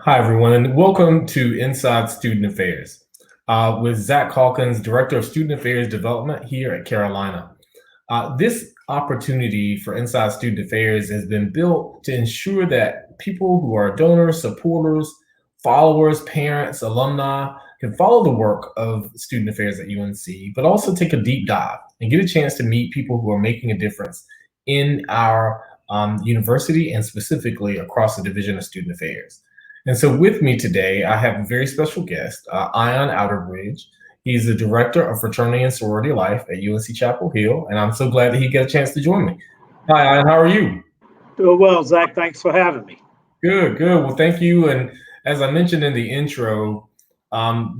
Hi, everyone, and welcome to Inside Student Affairs with Zach Hawkins, Director of Student Affairs Development here at Carolina. This opportunity for Inside Student Affairs has been built to ensure that people who are donors, supporters, followers, parents, alumni can follow the work of Student Affairs at UNC, but also take a deep dive and get a chance to meet people who are making a difference in our university and specifically across the Division of Student Affairs. And so with me today, I have a very special guest, Ion Outterbridge. He's the director of Fraternity and Sorority Life at UNC-Chapel Hill, and I'm so glad that he got a chance to join me. Hi, Ion, how are you? Doing well, Zach. Thanks for having me. Good, good. Well, thank you. And as I mentioned in the intro,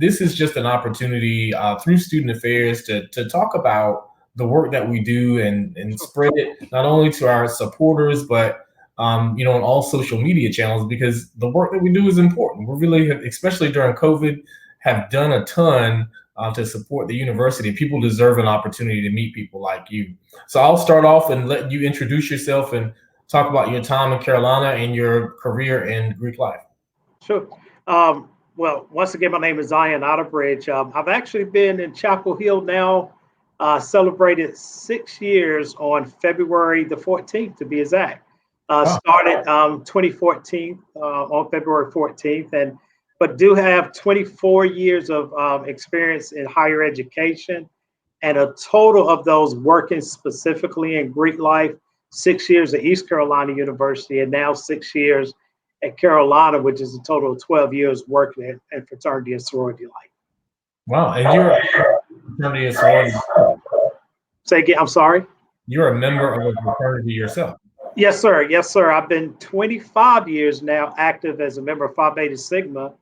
this is just an opportunity through Student Affairs to talk about the work that we do and spread it not only to our supporters, but on all social media channels because the work that we do is important. We really, especially during COVID, have done a ton to support the university. People deserve an opportunity to meet people like you. So I'll start off and let you introduce yourself and talk about your time in Carolina and your career in Greek life. Sure. Well, once again, my name is Zion Outterbridge. I've actually been in Chapel Hill now, celebrated 6 years on February the 14th, to be exact. Wow. Started 2014 on February 14th, and but do have 24 years of experience in higher education, and a total of those working specifically in Greek life, 6 years at East Carolina University, and now 6 years at Carolina, which is a total of 12 years working at fraternity and sorority life. Wow. And you're a fraternity and sorority. Say again, I'm sorry. You're a member of a fraternity yourself. Yes, sir. Yes, sir. I've been 25 years now active as a member of Phi Beta Sigma,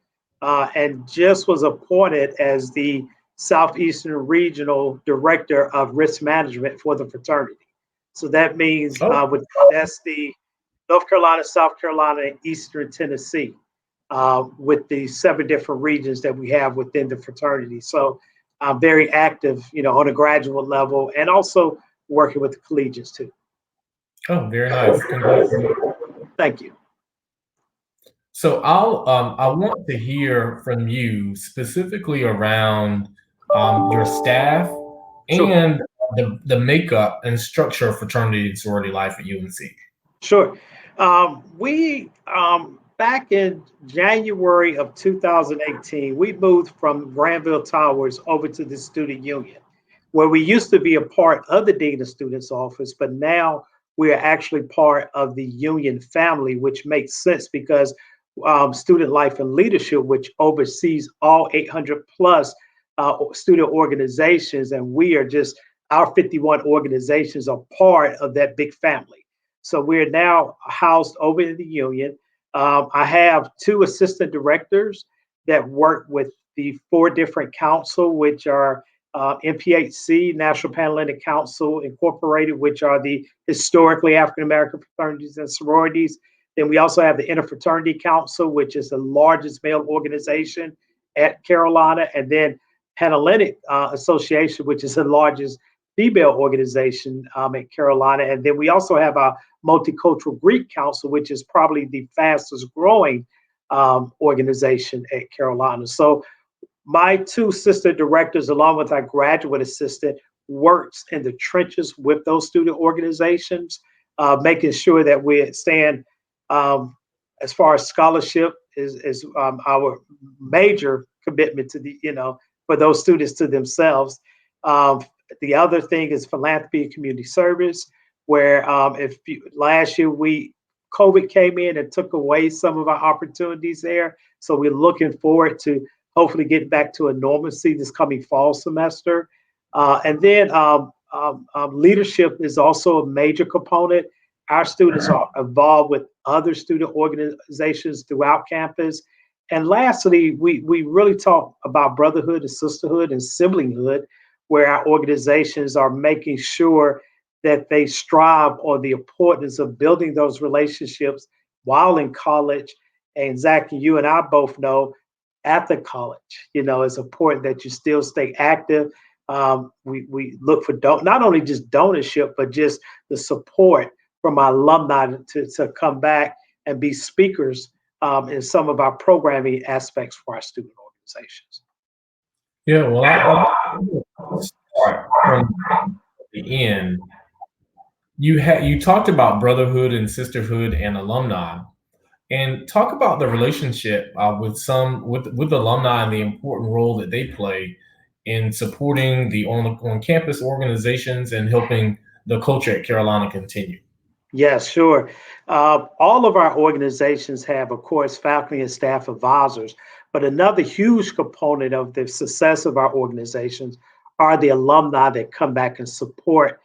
and just was appointed as the Southeastern Regional Director of Risk Management for the fraternity. So that means Oh, that's the North Carolina, South Carolina, and Eastern Tennessee, with the 7 different regions that we have within the fraternity. So I'm very active, on a graduate level, and also working with the collegians too. oh, very nice. Congrats. Thank you. So I want to hear from you specifically around your staff Sure. and the makeup and structure of fraternity and sorority life at UNC. Sure. We back in January of 2018, we moved from Granville Towers over to the student union, where we used to be a part of the Dean of Students office, but now we are actually part of the union family, which makes sense because Student Life and Leadership, which oversees all 800 plus student organizations, and we are just our 51 organizations are part of that big family. So we're now housed over in the union. I have 2 assistant directors that work with the 4 different council, which are NPHC, National Panhellenic Council Incorporated, which are the historically African American fraternities and sororities. Then we also have the Interfraternity Council, which is the largest male organization at Carolina, and then Panhellenic Association, which is the largest female organization at Carolina. And then we also have a Multicultural Greek Council, which is probably the fastest growing organization at Carolina. So my 2 assistant directors, along with our graduate assistant, works in the trenches with those student organizations, making sure that we stand as far as scholarship is our major commitment to for those students to themselves. Um, the other thing is philanthropy and community service, where last year COVID came in and took away some of our opportunities there. So we're looking forward to hopefully getting back to a normalcy this coming fall semester. And then leadership is also a major component. Our students are involved with other student organizations throughout campus. And lastly, we really talk about brotherhood and sisterhood and siblinghood, where our organizations are making sure that they strive on the importance of building those relationships while in college. And Zach, you and I both know after college, it's important that you still stay active. We look for not only just donorship, but just the support from our alumni to come back and be speakers in some of our programming aspects for our student organizations. Yeah, well, I'll start from the end. You talked about brotherhood and sisterhood and alumni, and talk about the relationship with alumni and the important role that they play in supporting the on campus organizations and helping the culture at Carolina continue. Yes, sure. All of our organizations have, of course, faculty and staff advisors, but another huge component of the success of our organizations are the alumni that come back and support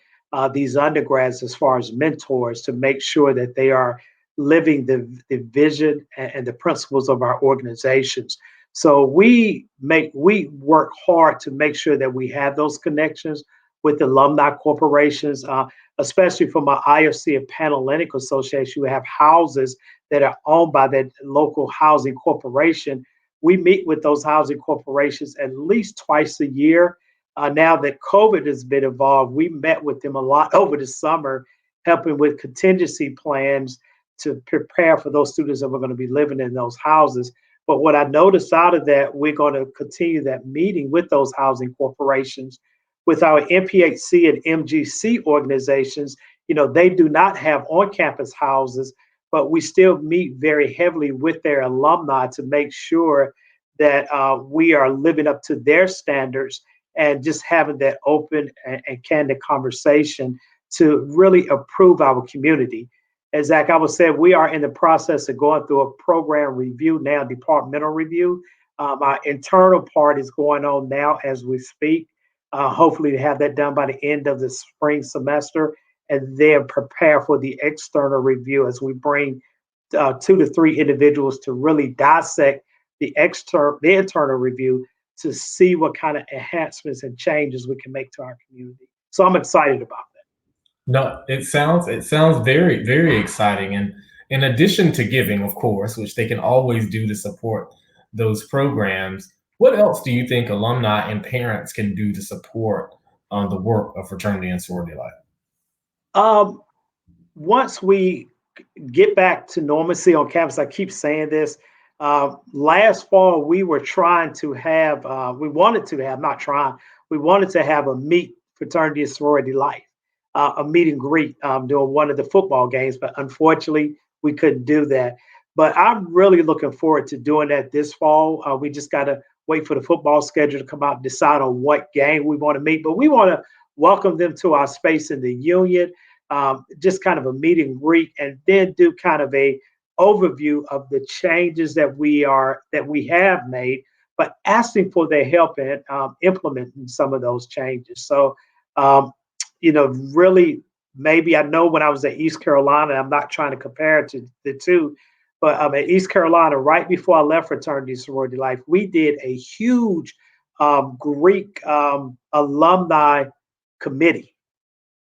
these undergrads as far as mentors to make sure that they are living the vision and the principles of our organizations. So we work hard to make sure that we have those connections with alumni corporations. Especially from our IFC and Panhellenic Association, we have houses that are owned by that local housing corporation. We meet with those housing corporations at least twice a year. Now that COVID has been involved, we met with them a lot over the summer, helping with contingency plans to prepare for those students that were going to be living in those houses. But what I noticed out of that, we're going to continue that meeting with those housing corporations with our MPHC and MGC organizations. They do not have on-campus houses, but we still meet very heavily with their alumni to make sure that we are living up to their standards and just having that open and candid conversation to really improve our community. As Zach, I would say, we are in the process of going through a program review now, departmental review. Our internal part is going on now as we speak. Hopefully to have that done by the end of the spring semester, and then prepare for the external review as we bring 2 to 3 individuals to really dissect the internal review to see what kind of enhancements and changes we can make to our community. So I'm excited about that. No, it sounds very, very exciting. And in addition to giving, of course, which they can always do to support those programs, what else do you think alumni and parents can do to support the work of fraternity and sorority life? Um, Once we get back to normalcy on campus, I keep saying this. Last fall, we were trying to have, we wanted to have, not trying, we wanted to have a meet fraternity and sorority life, a meet and greet during one of the football games, but unfortunately, we couldn't do that. But I'm really looking forward to doing that this fall. We just got to wait for the football schedule to come out and decide on what game we want to meet. But we want to welcome them to our space in the Union, just kind of a meet and greet, and then do kind of a overview of the changes that we have made, but asking for their help in implementing some of those changes. So, really, maybe I know when I was at East Carolina, I'm not trying to compare it to the two, but at East Carolina, right before I left fraternity sorority life, we did a huge Greek alumni committee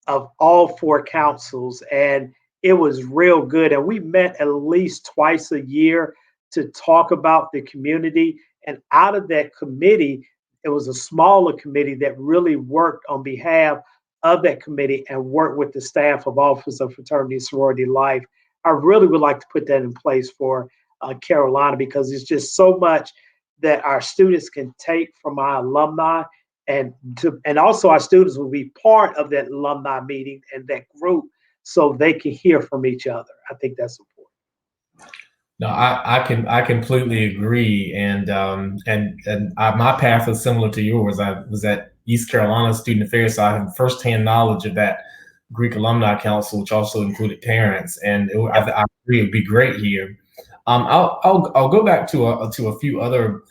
of all 4 councils, and it was real good. And we met at least twice a year to talk about the community. And out of that committee, it was a smaller committee that really worked on behalf of that committee and worked with the staff of Office of Fraternity and Sorority Life. I really would like to put that in place for Carolina, because it's just so much that our students can take from our alumni, and also our students will be part of that alumni meeting and that group so they can hear from each other. I think that's important. No, I completely agree, and my path was similar to yours. I was at East Carolina Student Affairs, so I have firsthand knowledge of that Greek Alumni Council, which also included parents, and I agree it'd be great here. I'll go back to a few other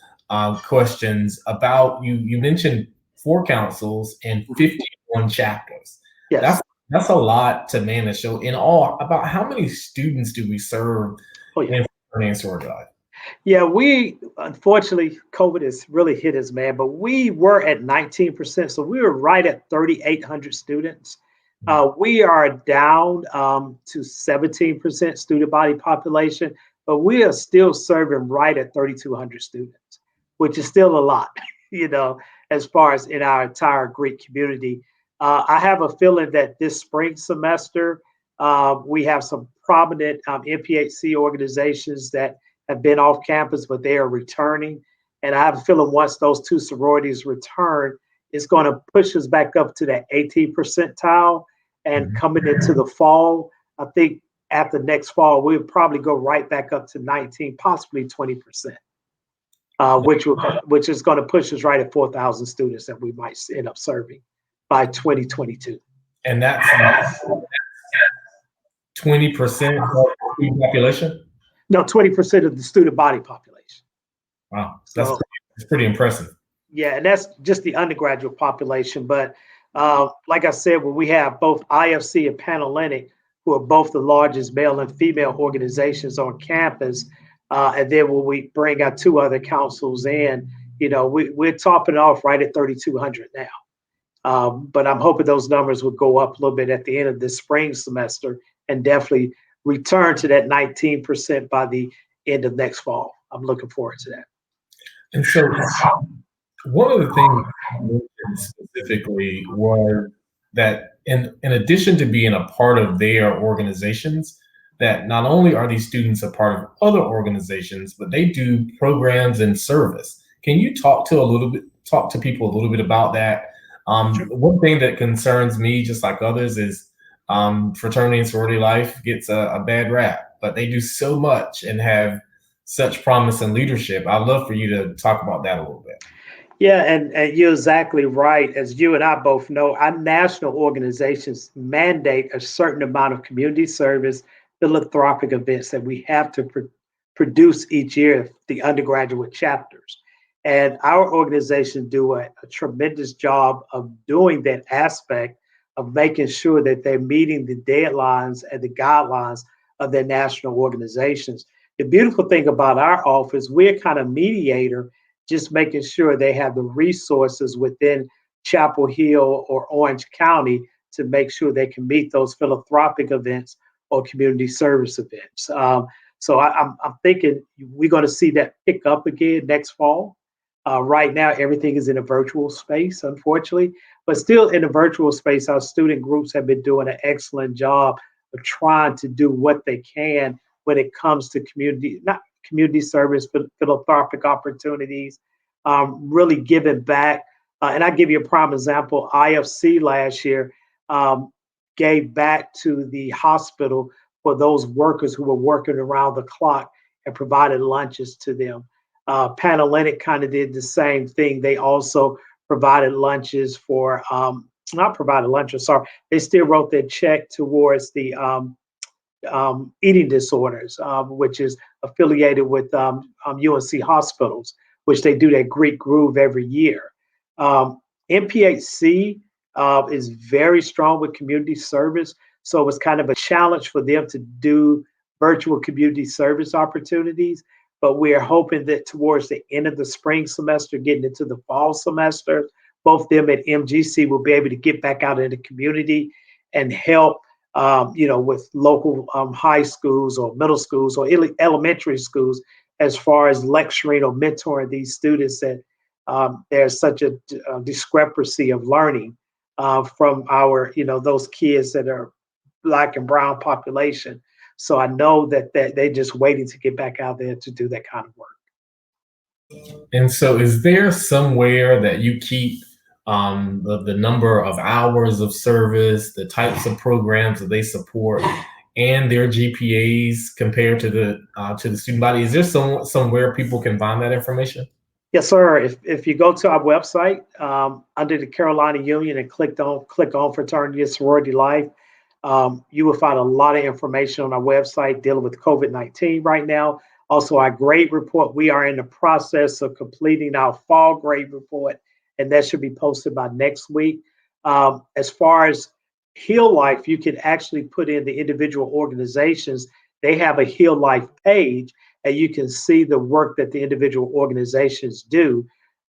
questions about you. You mentioned 4 councils and 51 chapters. Yes. That's a lot to manage. So in all, about how many students do we serve Oh, yeah. in fraternity and sorority life? Yeah, we unfortunately COVID has really hit us, man. But we were at 19%, so we were right at 3,800 students. We are down to 17% student body population, but we are still serving right at 3,200 students, which is still a lot, you know, as far as in our entire Greek community. I have a feeling that this spring semester we have some prominent MPHC organizations that have been off campus, but they are returning. And I have a feeling once those two sororities return, it's going to push us back up to that 18th percentile. And Mhm. coming into the fall, I think after next fall, we'll probably go right back up to 19, possibly 20%, which is going to push us right at 4,000 students that we might end up serving by 2022. And that's 20% of the student population? No, 20% of the student body population. Wow, So that's pretty impressive. yeah, and that's just the undergraduate population. But like I said, when we have both IFC and Panhellenic, who are both the largest male and female organizations on campus, and then when we bring our two other councils in, we're topping off right at 3,200 now. But I'm hoping those numbers will go up a little bit at the end of this spring semester and definitely return to that 19% by the end of next fall. I'm looking forward to that. And so one of the things I mentioned specifically was that in addition to being a part of their organizations, that not only are these students a part of other organizations, but they do programs and service. Can you talk to people a little bit about that? Sure. One thing that concerns me, just like others, is fraternity and sorority life gets a bad rap, but they do so much and have such promise and leadership. I'd love for you to talk about that a little bit. Yeah, and you're exactly right. As you and I both know, our national organizations mandate a certain amount of community service, philanthropic events that we have to produce each year, the undergraduate chapters. And our organizations do a tremendous job of doing that aspect of making sure that they're meeting the deadlines and the guidelines of their national organizations. The beautiful thing about our office, we're kind of mediator, just making sure they have the resources within Chapel Hill or Orange County to make sure they can meet those philanthropic events or community service events. So I'm thinking we're going to see that pick up again next fall. Right now, everything is in a virtual space, unfortunately, but still in a virtual space, our student groups have been doing an excellent job of trying to do what they can when it comes to not community service, philanthropic opportunities, really giving back. And I give you a prime example. IFC last year gave back to the hospital for those workers who were working around the clock and provided lunches to them. Panhellenic kind of did the same thing. They also provided lunches for, not provided lunches, sorry, they still wrote their check towards the eating disorders, which is affiliated with UNC hospitals, which they do that Greek groove every year. MPHC is very strong with community service. So it was kind of a challenge for them to do virtual community service opportunities. But we are hoping that towards the end of the spring semester, getting into the fall semester, both them and MGC will be able to get back out in the community and help with local high schools or middle schools or elementary schools as far as lecturing or mentoring these students that there's such a discrepancy of learning from our, those kids that are Black and brown population. So I know that they're just waiting to get back out there to do that kind of work. And so, is there somewhere that you keep the number of hours of service, the types of programs that they support, and their GPAs compared to the student body? Is there somewhere people can find that information? Yes, sir. If you go to our website under the Carolina Union and click on Fraternity and Sorority Life, you will find a lot of information on our website dealing with COVID-19 right now. Also, our grade report. We are in the process of completing our fall grade report, and that should be posted by next week. As far as Heal Life, you can actually put in the individual organizations. They have a Heal Life page, and you can see the work that the individual organizations do.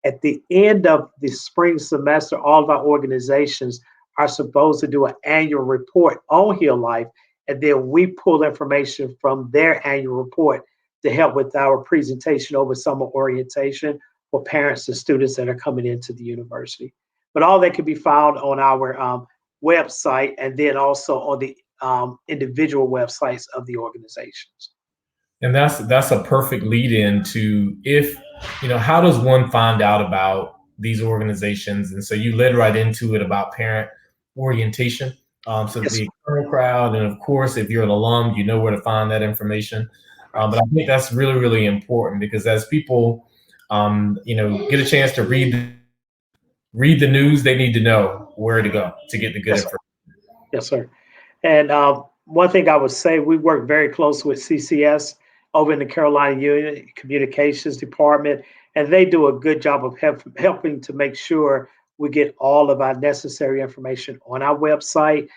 At the end of the spring semester, all of our organizations are supposed to do an annual report on Heal Life, and then we pull information from their annual report to help with our presentation over summer orientation for parents and students that are coming into the university. But all that can be found on our website and then also on the individual websites of the organizations. And that's a perfect lead in to, if how does one find out about these organizations? And so you led right into it about parent orientation. So Yes, the external crowd, and of course, if you're an alum, you know where to find that information. right. But I think that's really, really important because as people, get a chance to read the news, they need to know where to go to get the good Yes, sir. information. Yes, sir. And one thing I would say, we work very close with CCS over in the Carolina Union Communications Department, and they do a good job of helping to make sure we get all of our necessary information on our website.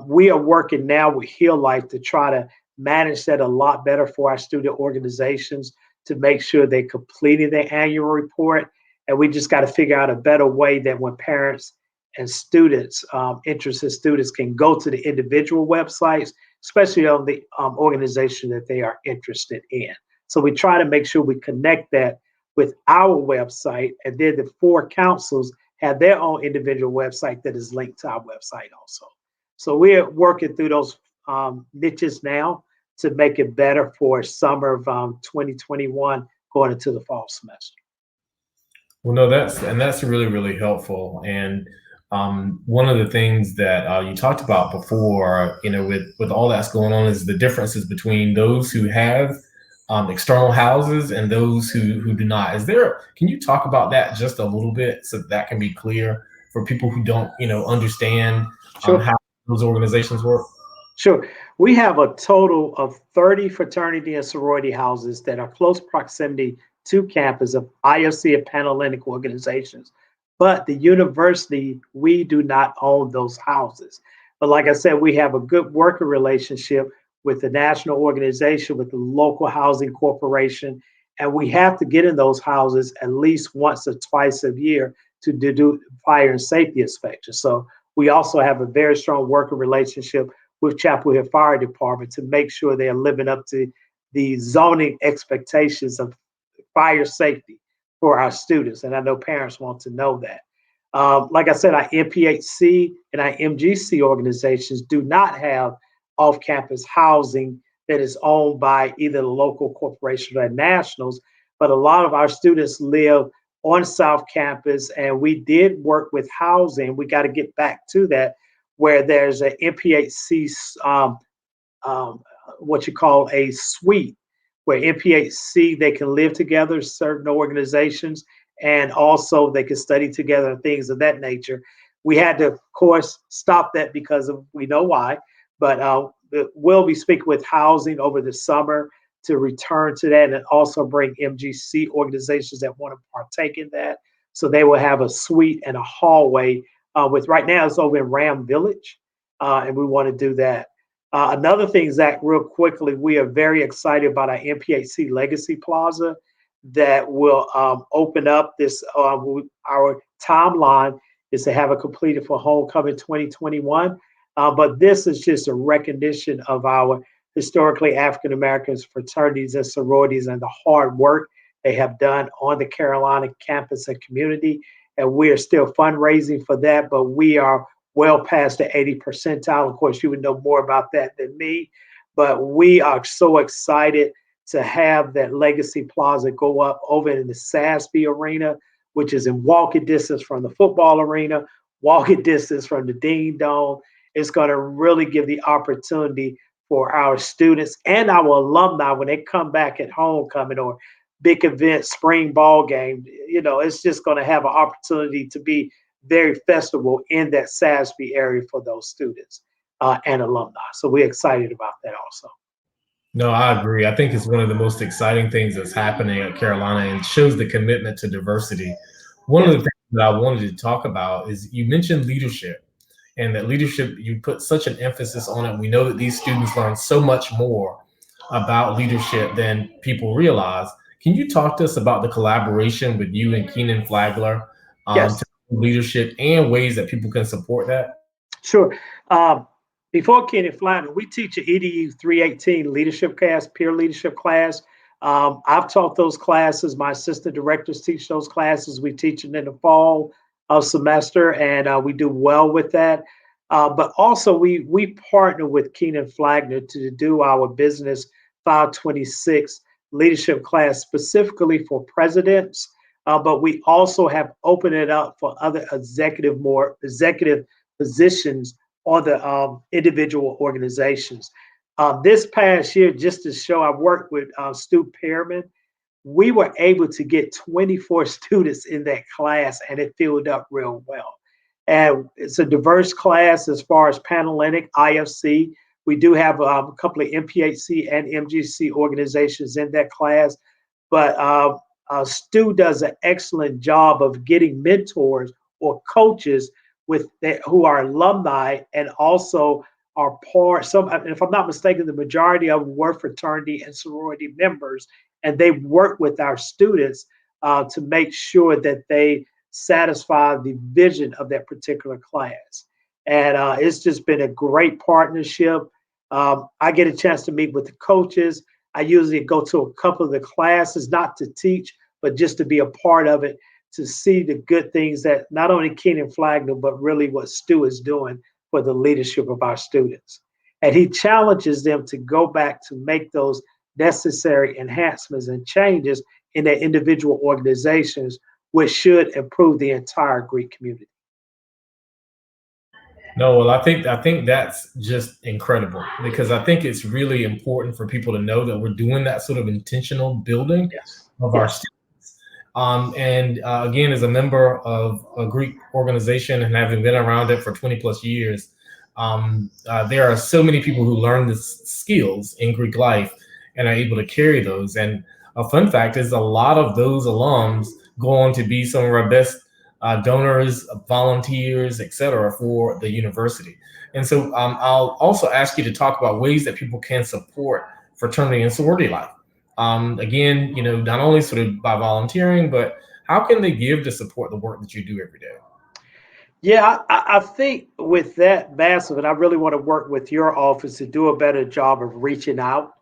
We are working now with Heal Life to try to manage that a lot better for our student organizations to make sure they're completing their annual report. And we just got to figure out a better way that when parents and students, interested students, can go to the individual websites, especially on the organization that they are interested in. So we try to make sure we connect that with our website, and then the four councils have their own individual website that is linked to our website also. So we're working through those niches now to make it better for summer of 2021 going into the fall semester. Well, no, that's really, really helpful. And one of the things that you talked about before, with all that's going on, is the differences between those who have external houses and those who do not. Can you talk about that just a little bit so that can be clear for people who don't, understand Sure. how those organizations work? Sure. We have a total of 30 fraternity and sorority houses that are close proximity to campus of IFC and Panhellenic organizations. But the university, we do not own those houses. But like I said, we have a good working relationship with the national organization, with the local housing corporation, and we have to get in those houses at least once or twice a year to do fire and safety inspections. So we also have a very strong working relationship with Chapel Hill Fire Department to make sure they are living up to the zoning expectations of fire safety for our students. And I know parents want to know that. Like I said, our MPHC and our MGC organizations do not have off campus housing that is owned by either the local corporation or nationals, but a lot of our students live on South Campus, and we did work with housing. We got to get back to that, where there's a MPHC, um, what you call a suite, where MPHC, they can live together, certain organizations, and also they can study together and things of that nature. We had to, of course, stop that because of, we know why, but we'll be speaking with housing over the summer to return to that, and also bring MGC organizations that want to partake in that. So they will have a suite and a hallway. With right now, it's over in Ram Village, and we want to do that. Another thing, Zach, real quickly, we are very excited about our MPHC Legacy Plaza that will open up this. Our timeline is to have it completed for homecoming 2021. But this is just a recognition of our historically African Americans fraternities and sororities and the hard work they have done on the Carolina campus and community. And we are still fundraising for that, but we are well past the 80 percentile. Of course, you would know more about that than me, but we are so excited to have that Legacy Plaza go up over in the SASB Arena, which is in walking distance from the football arena, walking distance from the Dean Dome. It's going to really give the opportunity for our students and our alumni when they come back at homecoming or big event, spring ball game. It's just going to have an opportunity to be very festival in that SASB area for those students and alumni. So we're excited about that also. No, I agree. I think it's one of the most exciting things that's happening at Carolina and shows the commitment to diversity. One of Yes, the things that I wanted to talk about is you mentioned leadership, and that leadership, you put such an emphasis on it. We know that these students learn so much more about leadership than people realize. Can you talk to us about the collaboration with you and Keenan Flagler yes, to leadership and ways that people can support that? sure. Um, Before Kenny Flounder, we teach an EDU 318 leadership class, peer leadership class. I've taught those classes. My assistant directors teach those classes. We teach them in the fall of semester, and we do well with that. But also, we partner with Keenan Flagler to do our business 526 leadership class specifically for presidents, but we also have opened it up for other executive positions or the individual organizations. This past year, just to show, I worked with Stu Pearman. We were able to get 24 students in that class, and it filled up real well. And it's a diverse class as far as Panhellenic, IFC. We do have a couple of MPHC and MGC organizations in that class, but Stu does an excellent job of getting mentors or coaches who are alumni and also are part. Some, if I'm not mistaken, the majority of them were fraternity and sorority members, and they work with our students to make sure that they satisfy the vision of that particular class. And it's just been a great partnership. I get a chance to meet with the coaches. I usually go to a couple of the classes, not to teach, but just to be a part of it, to see the good things that not only Keenan Flagnell, but really what Stu is doing for the leadership of our students. And he challenges them to go back to make those necessary enhancements and changes in their individual organizations, which should improve the entire Greek community. No, well, I think that's just incredible, because I think it's really important for people to know that we're doing that sort of intentional building of our students. And again, as a member of a Greek organization and having been around it for 20 plus years, there are so many people who learn the skills in Greek life and are able to carry those. And a fun fact is a lot of those alums go on to be some of our best donors, volunteers, et cetera, for the university. And so I'll also ask you to talk about ways that people can support fraternity and sorority life. Again, not only sort of by volunteering, but how can they give to support the work that you do every day? Yeah, I think with that massive, and I really want to work with your office to do a better job of reaching out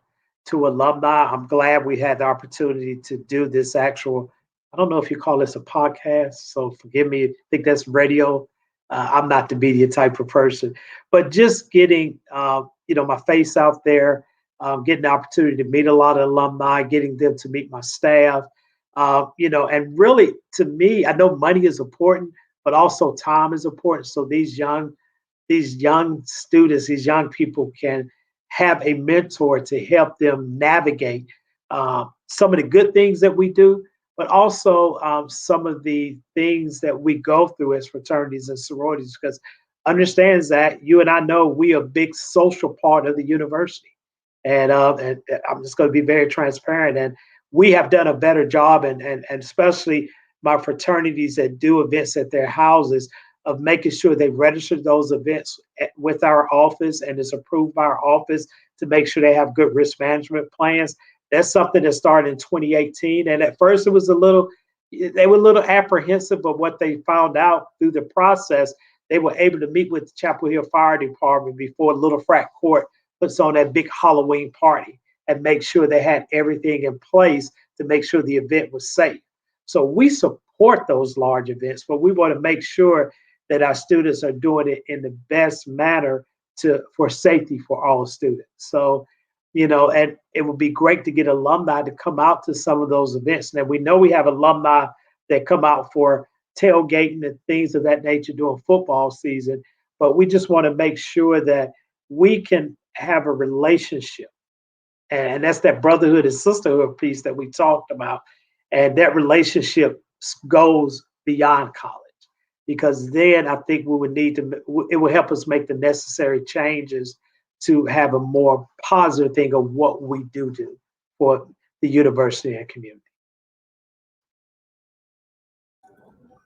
to alumni. I'm glad we had the opportunity to do this actual, I don't know if you call this a podcast, so forgive me. I think that's radio. I'm not the media type of person, but just getting, my face out there, getting the opportunity to meet a lot of alumni, getting them to meet my staff, and really to me, I know money is important, but also time is important. So these young students, these young people can have a mentor to help them navigate some of the good things that we do, but also some of the things that we go through as fraternities and sororities. Because understands that you and I know we are a big social part of the university, and I'm just going to be very transparent. And we have done a better job, and especially my fraternities that do events at their houses, of making sure they register those events with our office and is approved by our office to make sure they have good risk management plans. That's something that started in 2018. And at first they were a little apprehensive, but what they found out through the process, they were able to meet with the Chapel Hill Fire Department before Little Frat Court puts on that big Halloween party, and make sure they had everything in place to make sure the event was safe. So we support those large events, but we want to make sure that our students are doing it in the best manner for safety for all students. So, and it would be great to get alumni to come out to some of those events. Now, we know we have alumni that come out for tailgating and things of that nature during football season, but we just want to make sure that we can have a relationship. And that's that brotherhood and sisterhood piece that we talked about. And that relationship goes beyond college, because then I think we would need to, it will help us make the necessary changes to have a more positive thing of what we do for the university and community.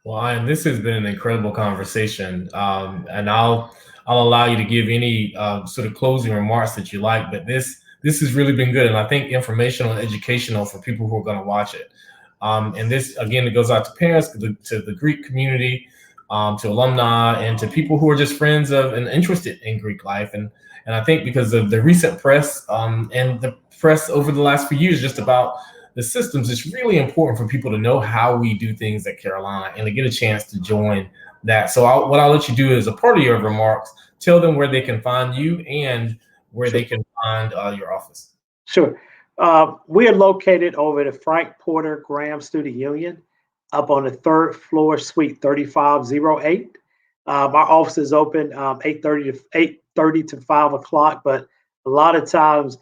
Well, and this has been an incredible conversation, and I'll allow you to give any sort of closing remarks that you like. But this has really been good, and I think informational and educational for people who are going to watch it. And this, again, it goes out to parents, to the Greek community, to alumni, and to people who are just friends of and interested in Greek life. And I think because of the recent press and the press over the last few years just about the systems, it's really important for people to know how we do things at Carolina and to get a chance to join that. So what I'll let you do is, a part of your remarks, tell them where they can find you and where they can find your office. Sure. We are located over the Frank Porter Graham Student Union up on the third floor, suite 3508. Our office is open 8:30 to 5 o'clock, but a lot of times,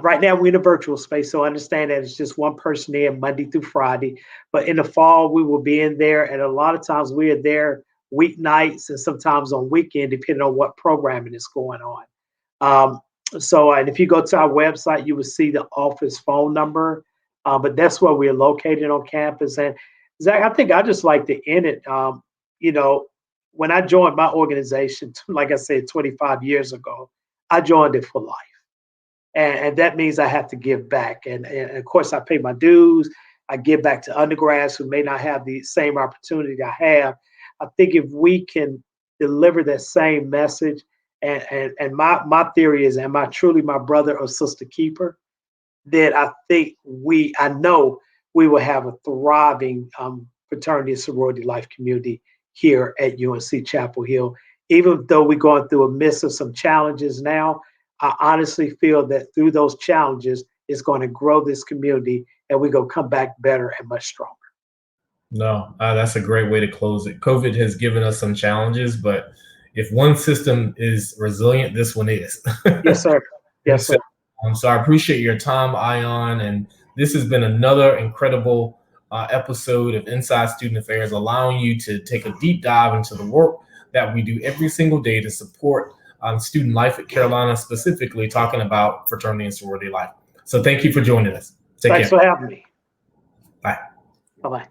right now we're in a virtual space, so I understand that it's just one person in Monday through Friday. But in the fall, we will be in there, and a lot of times we are there weeknights and sometimes on weekend, depending on what programming is going on. Um, and if you go to our website, you will see the office phone number. But that's where we're located on campus. And Zach, I think I just like to end it. You know, when I joined my organization, like I said, 25 years ago, I joined it for life. And that means I have to give back. And of course, I pay my dues. I give back to undergrads who may not have the same opportunity I have. I think if we can deliver that same message, and my theory is, am I truly my brother or sister keeper? Then I know we will have a thriving fraternity and sorority life community here at UNC Chapel Hill. Even though we're going through a midst of some challenges now, I honestly feel that through those challenges, it's going to grow this community and we're going to come back better and much stronger. No, that's a great way to close it. COVID has given us some challenges, but if one system is resilient, this one is. Yes, sir. Yes, sir. So I appreciate your time, Ion, and this has been another incredible episode of Inside Student Affairs, allowing you to take a deep dive into the work that we do every single day to support student life at Carolina, specifically talking about fraternity and sorority life. So thank you for joining us. Thanks for having me. Bye. Bye-bye.